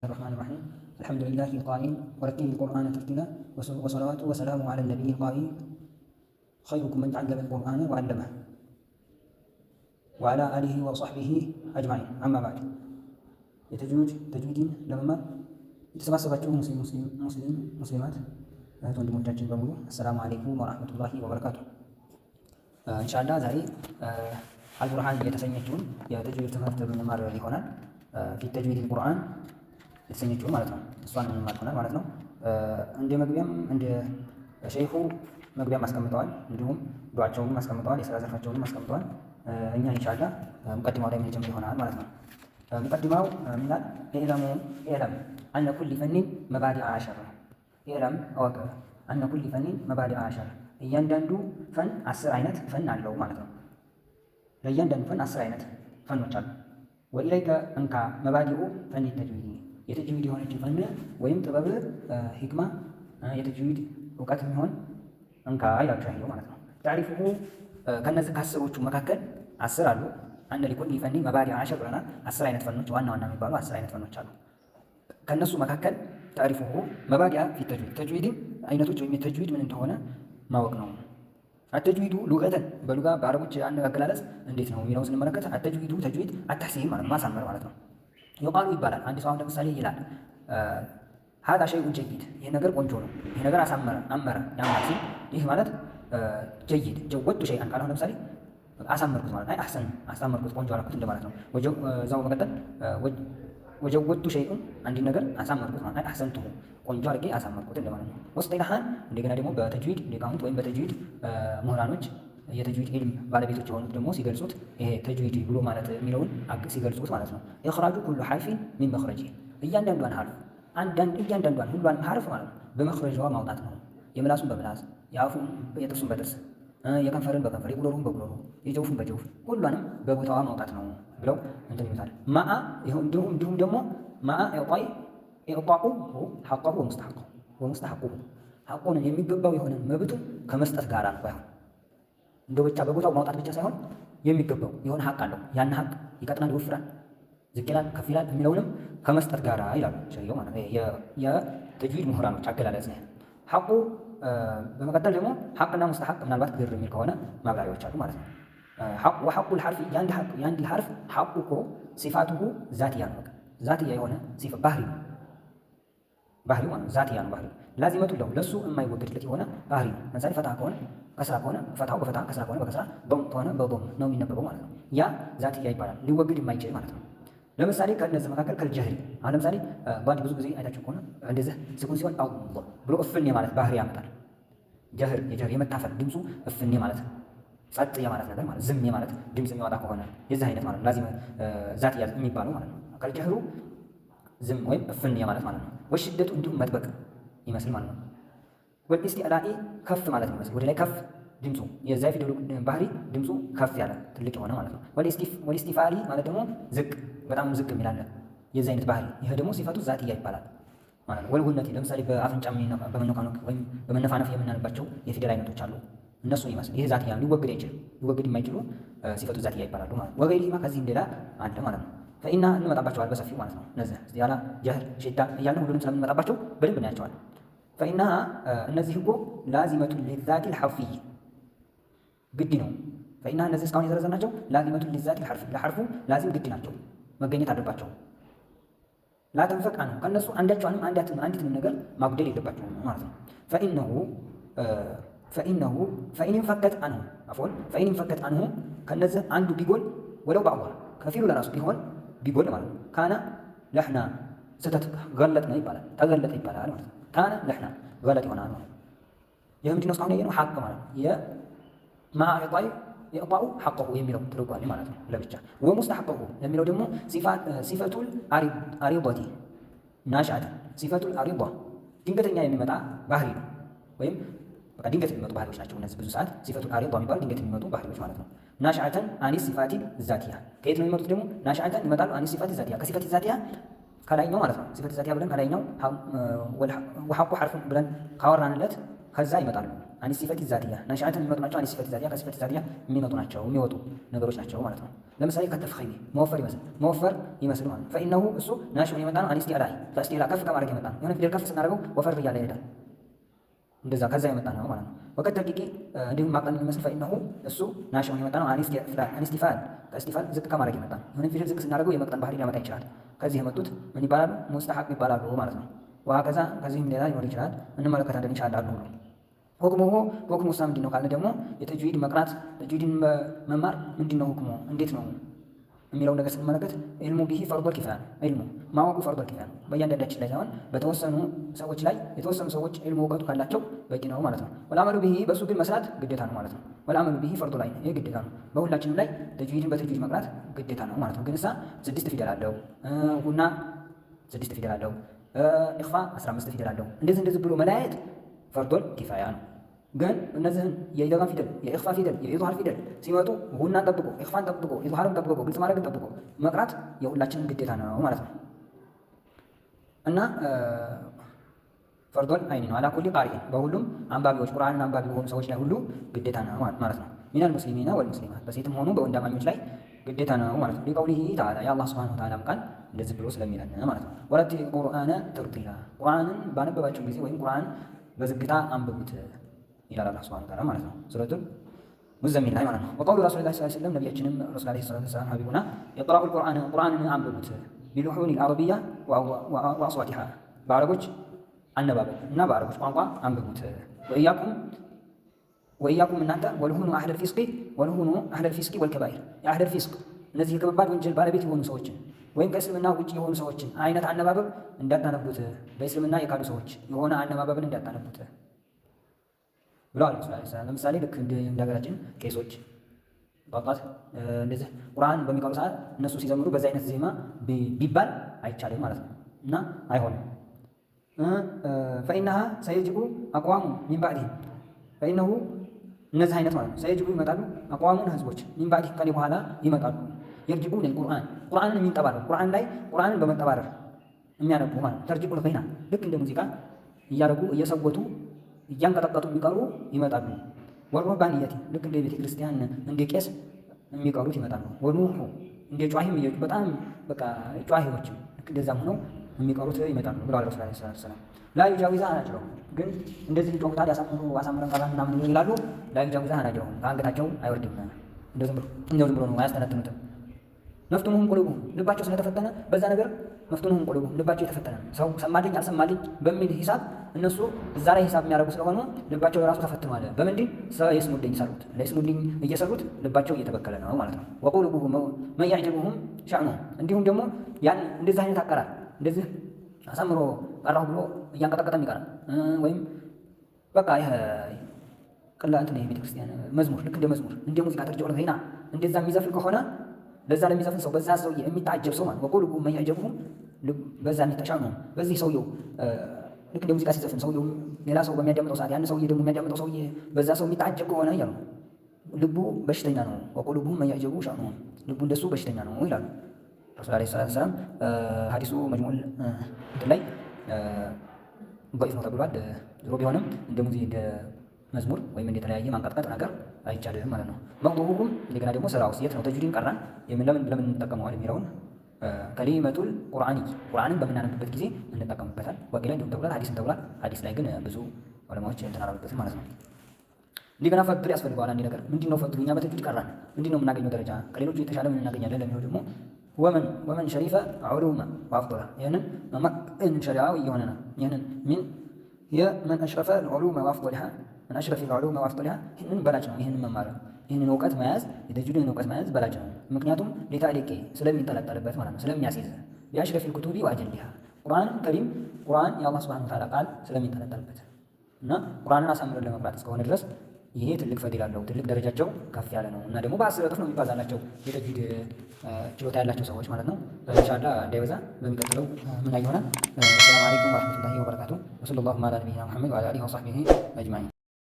الرحمن الرحيم. الحمد لله القائل ورتل القرآن ترتيلا وصلوات وسلام على النبي القائل خيركم من تعلم القرآن وعلمه وعلى آله وصحبه أجمعين. أما بعد ተጅዊድን ለመማር የተሰባሰባችሁ ሙስሊማት እህት ወንድሞቻችን በሙሉ አሰላሙ አለይኩም ወራህመቱላሂ ወበረካቱ። ኢንሻአላህ ዛሬ አልቡርሃን የተሰኘችውን የተጅዊድ ትምህርት ብንማር ይሆናል። ፊት ተጅዊድ ቁርአን የተሰኘችውን ማለት ነው። እሷን እንማር ይሆናል ማለት ነው። እንደ መግቢያም እንደ ሸይኹ መግቢያም አስቀምጠዋል፣ እንዲሁም ዱዓቸውንም አስቀምጠዋል፣ የሥራ ዘርፋቸውንም አስቀምጠዋል። እኛ ኢንሻአላህ ሙቀዲማው ላይ የምንጀምር ይሆናል ማለት ነው። ሙቀዲማው ምናል ኢዕለም አነ ኩሊ ፈኒን መባዲአ ዐሸር። ኢዕለም እወቅ አነ ኩሊ ፈኒን መባዲአ ዐሸር፣ እያንዳንዱ ፈን 10 አይነት ፈን አለው ማለት ነው። ለእያንዳንዱ ፈን 10 አይነት ፈኖች አሉ። ወኢለይከ እንካ መባዲኡ ፈኒ ተጅዊድ፣ የተጅዊድ የሆነችን ፈን ወይም ጥበብ ሂክማ የተጅዊድ እውቀት የሚሆን እንካ ይላችኋል ማለት ነው። ታሪፉሁ ከነዚህ ከአስሮቹ መካከል 10 አሉ። አንድ ሊኩል ፈኒ መባዲአ ዐሸር ብለናል። 10 አይነት ፈኖች ዋና ዋና የሚባሉ 10 አይነት ፈኖች አሉ። ከነሱ መካከል ታሪፉሁ መባዲአ ፊት ተጅዊድ፣ ተጅዊድን አይነቶች ወይም የተጅዊድ ምን እንደሆነ ማወቅ ነው። አተጅዊዱ ሉገተን በሉጋ በአረቦች አገላለጽ እንዴት ነው የሚለውን ስንመለከት አተጅዊዱ ተጅዊድ አታህሲን ማለት ማሳመር ማለት ነው። ይቃሉ ይባላል። አንድ ሰው አሁን ለምሳሌ ይላል ሀዛ ሸይኡን ጀይድ፣ ይህ ነገር ቆንጆ ነው፣ ይህ ነገር አሳመረ አመረ ያማር ሲል ይህ ማለት ጀይድ ጀወቱ ሸይአን ካለ ለምሳሌ አሳመርኩት ማለት አይ አህሰን አሳመርኩት ቆንጆ አደረኩት እንደማለት ነው። እዛው በመቀጠል ወጀወቱ ሸይኡን አንድ ነገር አሳመርኩት ማለት አይ አህሰንቱ ቆንጆ አድርጌ አሳመርኩት እንደማለት ነው። ወስጢላሃን እንደገና ደግሞ በተጅዊድ ሊቃውንት ወይም በተጅዊድ ምሁራኖች የተጅዊድ ኢልም ባለቤቶች የሆኑት ደግሞ ሲገልጹት ይሄ ተጅዊድ ብሎ ማለት የሚለውን ሲገልጹት ማለት ነው ኢኽራጁ ኩሉ ሐርፊን ሚን መኽረጂ፣ እያንዳንዷን ሐርፍ እያንዳንዷን ሁሏን ሐርፍ ማለት ነው በመኽረጃዋ ማውጣት ነው። የምላሱን በምላስ የአፉን የጥርሱን በጥርስ የከንፈርን በከንፈር የጉሮሩን በጉሮሩ የጀውፉን በጀውፍ ሁሏንም በቦታዋ ማውጣት ነው ብለው እንትን ይሉታል። ማአ እንዲሁም ደግሞ ማአ ኢዕጣኡ ሐቀሁ ወሙስተሐቁሁ፣ ሐቁን የሚገባው የሆነ መብቱን ከመስጠት ጋር ነው። ባይሆን እንደው ብቻ በቦታው ማውጣት ብቻ ሳይሆን የሚገባው የሆነ ሐቅ አለው። ያን ሐቅ ይቀጥናል፣ ይወፍራል፣ ዝቅ ይላል፣ ከፍ ይላል የሚለውንም ከመስጠት ጋር ይላሉ ሸሪዓው ማለት ነው። የተጅዊድ ምሁራኖች አገላለጽ ነው ሐቁ። በመቀጠል ደግሞ ሐቅና ሙስተሐቅ ምናልባት ግር የሚል ከሆነ ማብራሪያዎች አሉ ማለት ነው። ወሐቁል ሐርፊ የአንድ ሐርፍ ሐቁ እኮ ሲፋቱሁ ዛትያ ነው። ዛትያ የሆነ ሲፋ ባህሪ ነው። ባህሪው ማለት ዛትያ ነው። ባህሪው ላዚመቱ ለው ለሱ የማይወገድለት የሆነ ባህሪ ነው። ለምሳሌ ፈትሐ ከሆነ ከስራ ከሆነ ፈትሐው በፈትሐ ከስራ ከሆነ በከስራ ዶም ከሆነ በዶም ነው የሚነበበው ማለት ነው። ያ ዛትያ ይባላል፣ ሊወገድ የማይችል ማለት ነው። ለምሳሌ ከእነዚህ መካከል ከልጀህሪ አሁን ለምሳሌ ባንድ ብዙ ጊዜ አይታችሁ ከሆነ እንደዚህ ስኩን ሲሆን አላህ ብሎ እፍኔ ማለት ባህሪ ያመጣል። ጀህር የመታፈል ድምፁ እፍኔ ማለት ጸጥ የማለት ነገር ማለት ዝም የማለት ድምፅ የሚወጣ ከሆነ የዚህ አይነት ማለት ላዚም ዛት የሚባለው ማለት ነው። ከልጀህሩ ዝም ወይም እፍኔ ማለት ማለት ነው። ወሽደቱ እንዲሁም መጥበቅ ይመስል ማለት ነው። ወልኢስቲዕላኢ ከፍ ማለት ይመስል ወደ ላይ ከፍ ድምፁ የዛ ፊደሉ ባህሪ ድምፁ ከፍ ያለ ትልቅ የሆነ ማለት ነው። ወልኢስቲፋሊ ማለት ደግሞ ዝቅ በጣም ዝቅ የሚላለ የዚህ አይነት ባህሪ ይሄ ደግሞ ሲፈቱ ዛትያ ይባላል ማለት ነው። ወልጉነቲ ለምሳሌ በአፍንጫ በመነቃነቅ ወይም በመነፋነፍ የምናነባቸው የፊደል አይነቶች አሉ። እነሱን ይመስል ይሄ ዛትያ ሊወገድ አይችልም። ሊወገድ የማይችሉ ሲፈቱ ዛትያ ይባላሉ ማለት ነው። ወገይሪማ ከዚህም ሌላ አለ ማለት ነው። ፈኢና እንመጣባቸዋል በሰፊው ማለት ነው። እነዚህ ያላ ጀህር ሽዳ እያልን ሁሉንም ስለምንመጣባቸው በደንብ እናያቸዋለን። ፈኢና እነዚህ እኮ ላዚመቱን ሊዛቲል ሐርፊይ ግድ ነው። ፈኢና እነዚህ እስካሁን የዘረዘርናቸው ላዚመቱን ሊዛቲል ሐርፊ ለሐርፉ ላዚም ግድ ናቸው፣ መገኘት አለባቸው። ላተንፈቅ አንሁ ከእነሱ አንዳቸውንም አንዲትንም ነገር ማጉደል የለባቸውም ማለት ነው። ፈኢን ፈከት አንሁ አፎን ፈኢን ፈከት አንሁ ከእነዚህ አንዱ ቢጎል ወለው ባዕዋ ከፊሉ ለራሱ ቢጎል ማለት ነው። ካነ ለሕና ስህተት ገለጥነ ይባላል፣ ተገለጠ ይባላል ማለት ነው። ካነ ለሕና ገለጥ ይሆናል ማለት ነው። ይህ ምንድን ነው? እስካሁን ያየነው ሐቅ ማለት ነው። የማዕጣይ የእጣኡ ሐቀሁ የሚለው ትርጓሜ ማለት ነው ለብቻ። ወሙስተሐቀሁ የሚለው ደግሞ ሲፈቱል አሪضቲ ናሽአት ሲፈቱል አሪض ድንገተኛ የሚመጣ ባህሪ ነው። ወይም በቃ ድንገት የሚመጡ ባህሪዎች ናቸው እነዚህ። ብዙ ሰዓት ሲፈቱል አሪض የሚባሉ ድንገት የሚመጡ ባህሪዎች ማለት ነው። ናሽአተን አኒስ ሲፋቲ ዛቲያ ከየት ነው የሚመጡት? ደግሞ ናሽአተን ይመጣሉ አኒስ ሲፋቲ ዛቲያ ከሲፋቲ ዛቲያ ከላይኛው ማለት ነው። ሲፋቲ ዛቲያ ብለን ከላይኛው ወሐቁ ሐርፍ ብለን ካወራንለት ከዛ ይመጣሉ። አኒ ሲፈቲ ዛቲያ ናሽዓተን የሚመጡ ናቸው። አኒ ሲፈቲ ዛቲያ ከሲፈቲ ዛቲያ የሚመጡ ናቸው፣ የሚወጡ ነገሮች ናቸው ማለት ነው። ለምሳሌ ከተፍኺም መወፈር ይመስል ማለት ነው። ፈኢነሁ እሱ ናሽዑን የመጣ ነው። አኒ ኢስቲዕላ ከኢስቲዕላ ከፍ ከማድረግ የመጣ ነው። የሆነ ፊደል ከፍ ስናደርገው ወፈር እያለ ይሄዳል። እንደዛ ከዛ የመጣ ነው ማለት ነው። ወቀት ተቂቂ እንዲሁም ማቅጠን የሚመስል ፈኢነሁ እሱ ናሽዑን የመጣ ነው። አኒ ኢስቲፋል ከኢስቲፋል ዝቅ ከማድረግ የመጣ ነው። የሆነ ፊደል ዝቅ ስናደርገው የመቅጠን ባህሪ ሊያመጣ ይችላል። ከዚህ የመጡት ምን ይባላሉ? ሙስተሐቅ ይባላሉ ማለት ነው። ወሀከዛ ከዚህም ሌላ ሊኖር ይችላል። እንመለከታለን ኢንሻአላህ ሁሉ ሁክሙ ሳ ምንድን ነው ካለ ደግሞ የተጅዊድ መቅራት ተጅዊድን መማር ምንድን ነው ሁክሙ እንዴት ነው የሚለው ነገር ስንመለከት ኢልሙ ቢሂ ፈርዶል ኪፋያ ነው። ኢልሙ ማወቁ ፈርዶል ኪፋያ ነው። በእያንዳንዳችን ላይ ሳይሆን በተወሰኑ ሰዎች ላይ የተወሰኑ ሰዎች ኢልሙ እውቀቱ ካላቸው በቂ ነው ማለት ነው። ወልአመሉ ቢሂ በሱ ግን መስራት ግዴታ ነው ማለት ነው። ወልአመሉ ቢሂ ፈርዱ ላይ ይሄ ግዴታ ነው። በሁላችንም ላይ ተጅዊድን በተጅዊድ መቅራት ግዴታ ነው ማለት ነው። ግን እሳ 6 ፊደል አለው፣ ጉና 6 ፊደል አለው፣ ኢኽፋ 15 ፊደል አለው። እንደዚህ ብሎ መለያየት ፈርዶል ኪፋያ ነው። ግን እነዚህን የኢድጋም ፊደል፣ የኢኽፋ ፊደል፣ የኢዝሃር ፊደል ሲመጡ ጉናን ጠብቆ ኢኽፋን ጠብቆ ኢዝሃርን ጠብቆ ግልጽ ማድረግን ጠብቆ መቅራት የሁላችንም ግዴታ ነው ማለት ነው። እና ፈርዶል አይኒ ነው አላ ኩሊ ቃሪኢን በሁሉም አንባቢዎች ቁርአንን አንባቢ በሆኑ ሰዎች ላይ ሁሉ ግዴታ ነው ማለት ነው። ሚነል ሙስሊሚና ወልሙስሊማት በሴትም ሆኑ በወንድ አማኞች ላይ ግዴታ ነው ማለት ነው። ሊቀውሊሂ ተዓላ የአላህ ሱብሓነሁ ወተዓላ ቃል እንደዚህ ብሎ ስለሚለን ማለት ነው። ወረቲል ቁርአነ ተርቲላ ቁርአንን ባነበባቸው ጊዜ ወይም ቁርአን በዝግታ አንብቡት ይላል አላህ ሱብሓነሁ ወተዓላ ማለት ነው። ሱረቱል ሙዘሚል ላይ ማለት ነው። ወቀውሉ ረሱሊላህ ሰለላሁ ዐለይሂ ወሰለም ነቢያችንም ረሱል ዐለይሂ ሰላቱ ወሰላም ሀቢቡና የቅረኡል ቁርአንን አንብቡት ቢሉሑኒል አረቢያ ወአስዋቲሃ በአረቦች አነባበብ እና በአረቦች ቋንቋ አንብቡት። ወኢያኩም እናንተ ወልሁኑ አህለል ፊስቂ ወልከባኢር የአህለል ፊስቅ እነዚህ የከባድ ወንጀል ባለቤት የሆኑ ሰዎችን ወይም ከእስልምና ውጭ የሆኑ ሰዎችን አይነት አነባበብ እንዳታነቡት፣ በእስልምና የካዱ ሰዎች የሆነ አነባበብን እንዳታነቡት ብለዋል። ለምሳሌ ልክ እንደ ሀገራችን ቄሶች ጧት እንደዚህ ቁርአን በሚቀሩ ሰዓት እነሱ ሲዘምሩ በዚህ አይነት ዜማ ቢባል አይቻልም ማለት ነው እና አይሆንም። ፈኢነሃ ሰየጅቡ አቅዋሙ ሚን ባዕዲሂም ፈኢነሁ እነዚህ አይነት ማለት ነው ሰየጅቡ ይመጣሉ አቅዋሙን ህዝቦች ሚን ባዕዲሂ ከኔ በኋላ ይመጣሉ የርጅቡን ቁርአንን የሚንጠባረር ቁርአን ላይ ቁርአንን በመንጠባረር የሚያነቡ ማለት ነው። ተርጅቡል ጊና ልክ እንደ ሙዚቃ እያደረጉ እየሰወቱ እያንቀጠቀጡ የሚቀሩ ይመጣሉ። ወሩህባንየቲ ልክ እንደ ቤተ ክርስቲያን እንደ ቄስ የሚቀሩት ይመጣሉ። ወኑሑ እንደ ጯሂም በጣም በቃ ጯሂዎችም ልክ እንደዛም ሆነው የሚቀሩት ይመጣሉ ብለዋል ረሱል ዐለይሂ ሰላቱ ወሰላም። ላ ዩጃዊዛ አናጅረው ግን እንደዚህ ጮክታል አሳምረን ቀራን ምናምን ይላሉ። ላ ዩጃዊዛ አናጅረው ከአንገታቸው አይወርድም። እንደው ዝም ብሎ ነው አያስተነትኑትም። መፍቱኑሁም ቁሉቡሁም ልባቸው ስለተፈተነ በዛ ነገር መፍቱኑሁም ቁሉቡሁም ልባቸው የተፈተነ ሰው ሰማልኝ አልሰማልኝ በሚል ሂሳብ እነሱ እዛ ላይ ሂሳብ የሚያደርጉ ስለሆኑ ልባቸው የራሱ ተፈትኗል። በምንድን የስሙልኝ ሰሩት ለስሙልኝ እየሰሩት ልባቸው እየተበከለ ነው ማለት ነው። ወቁሉቡሁም መን ያዕጀቡሁም ሸዕኑሁም እንዲሁም ደግሞ ያን እንደዚህ አይነት አቀራር እንደዚህ አሳምሮ ቀራሁ ብሎ እያንቀጠቀጠ ይቀራል። ወይም በቃ ይሄ ቅላ እንትን የቤተ ክርስቲያን መዝሙር ልክ እንደ መዝሙር እንደ ሙዚቃ ተርጅዑል ጊና እንደዛ የሚዘፍን ከሆነ ለዛ ለሚዘፍን ሰው በዛ ሰው የሚታጀብ ሰው ማለት ወቁሉቡሁም መን ያዕጀቡሁም በዛ የሚታሻው ነው። በዚህ ሰውየው ልክ እንደ ሙዚቃ ሲዘፍን ሰውየው ሌላ ሰው በሚያዳምጠው ሰዓት ያን ሰውዬ ደግሞ የሚያዳምጠው ሰውዬ በዛ ሰው የሚታጀብ ከሆነ እያሉ ልቡ በሽተኛ ነው። ወቁሉቡሁም መን ያዕጀቡ ሸዕኑሁም ልቡ እንደሱ በሽተኛ ነው ይላሉ ረሱል ዐለይሂ ሰላቱ ወሰላም። ሐዲሱ መጅሙዕ እንትን ላይ ضعيف ነው ተብሏል። ዞሮ ቢሆንም እንደ መዝሙር ወይም እንደ ተለያየ ማንቀጥቀጥ ነገር አይቻልም ማለት ነው። መቅዱሁም እንደገና ደግሞ ስራውስ የት ነው? ተጅዊድን ቀራን ለምን እንጠቀመዋል የሚለውን ከሊመቱል ቁርአኒ ቁርአንን በምናነብበት ጊዜ እንጠቀምበታል። ወቂላ እንዲሁም ተብሏል፣ ሐዲስም ተብሏል። ሐዲስ ላይ ግን ብዙ ዑለማዎች እንትን አላሉበትም ማለት ነው። እንደገና ፈድል ያስፈልገዋል። አንድ ነገር ምንድነው ፈድሉ? እኛ በተጅዊድ ቀራን ምንድነው የምናገኘው ደረጃ? ከሌሎቹ የተሻለ ምን እናገኛለን ለሚለው ደግሞ ወመን ሸሪፈ ዑሉመ ወአፍضለ ይህንን መማቅን ሸሪዓዊ የሆነ ነው። ይህንን ሚን የመን አሽረፈ ዑሉመ ወአፍضለሃ መን አሽረፈ ዑሉመ ወአፍضለሃ ይህንን በላጭ ነው። ይህንን መማር ይህንን እውቀት መያዝ የተጅዊድን እውቀት መያዝ በላጭ ነው። ምክንያቱም ሌታሊቄ ስለሚንጠለጠልበት ማለት ነው፣ ስለሚያስይዝ ቢአሽረፊል ኩቱቢ ወአጀሊሃ ቁርአንም ከሪም ቁርአን የአላህ ሱብሓነሁ ወተዓላ ቃል ስለሚንጠለጠልበት እና ቁርአንን አሳምረን ለመቅራት እስከሆነ ድረስ ይሄ ትልቅ ፈዲል አለው። ትልቅ ደረጃቸው ከፍ ያለ ነው እና ደግሞ በ10 እጥፍ ነው የሚባዛላቸው የተጅዊድ ችሎታ ያላቸው ሰዎች ማለት ነው። ኢንሻአላህ እንዳይበዛ በሚቀጥለው ምን ይሆናል። ሰላም አለይኩም ወራህመቱላሂ ወበረካቱ። ወሰለላሁ ዐላ ነቢይና ሙሐመድ ወዐላ አሊሂ ወሰሕቢሂ አጅማዒን።